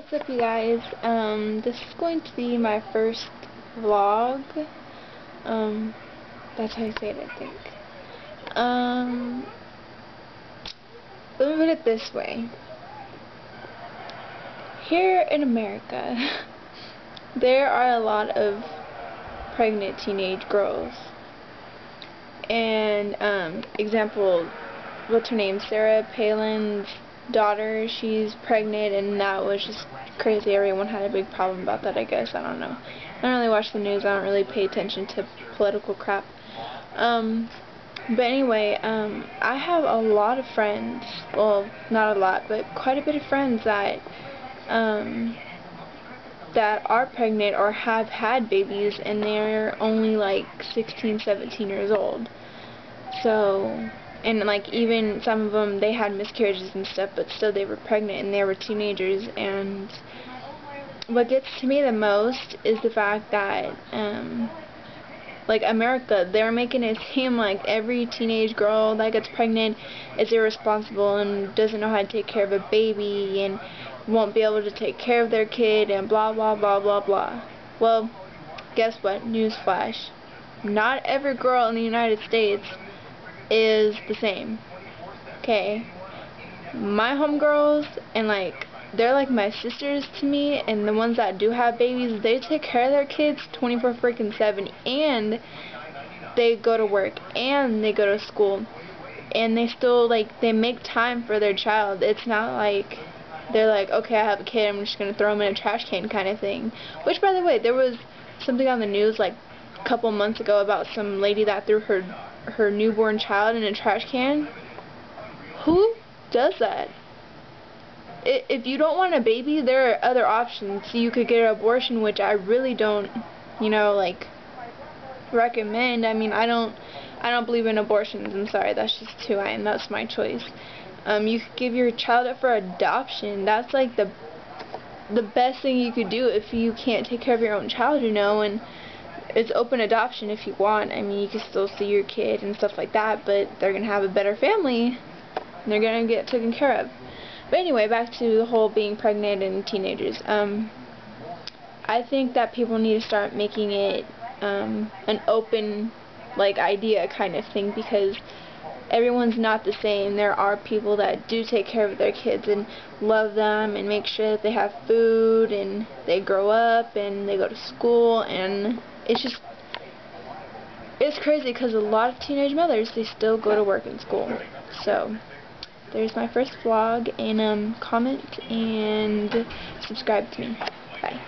What's up, you guys? This is going to be my first vlog. That's how you say it, I think. Let me put it this way. Here in America, there are a lot of pregnant teenage girls. And, example, what's her name? Sarah Palin's daughter, she's pregnant, and that was just crazy. Everyone had a big problem about that, I guess. I don't know. I don't really watch the news. I don't really pay attention to political crap. But anyway, I have a lot of friends, well, not a lot, but quite a bit of friends that that are pregnant or have had babies, and they're only like 16, 17 years old. So, and like even some of them, they had miscarriages and stuff, but still they were pregnant and they were teenagers. And what gets to me the most is the fact that like America, they're making it seem like every teenage girl that gets pregnant is irresponsible and doesn't know how to take care of a baby and won't be able to take care of their kid and blah blah blah blah blah. Well, guess what? Newsflash. Not every girl in the United States is the same. Okay, my homegirls, and like they're like my sisters to me, and the ones that do have babies, they take care of their kids 24/7, and they go to work, and they go to school, and they still they make time for their child. It's not like they're like, okay, I have a kid, I'm just gonna throw him in a trash can kind of thing. Which, by the way, there was something on the news like a couple months ago about some lady that threw her newborn child in a trash can. Who does that? If you don't want a baby, there are other options. You could get an abortion, which I really don't, recommend. I mean, I don't believe in abortions. I'm sorry, that's just who I am. That's my choice. You could give your child up for adoption. That's like the best thing you could do if you can't take care of your own child, and it's open adoption if you want. I mean, you can still see your kid and stuff like that, but they're going to have a better family, and they're going to get taken care of. But anyway, back to the whole being pregnant and teenagers. I think that people need to start making it an open, idea kind of thing, because everyone's not the same. There are people that do take care of their kids and love them and make sure that they have food and they grow up and they go to school, and it's crazy because a lot of teenage mothers, they still go to work and school. So there's my first vlog, and comment and subscribe to me. Bye.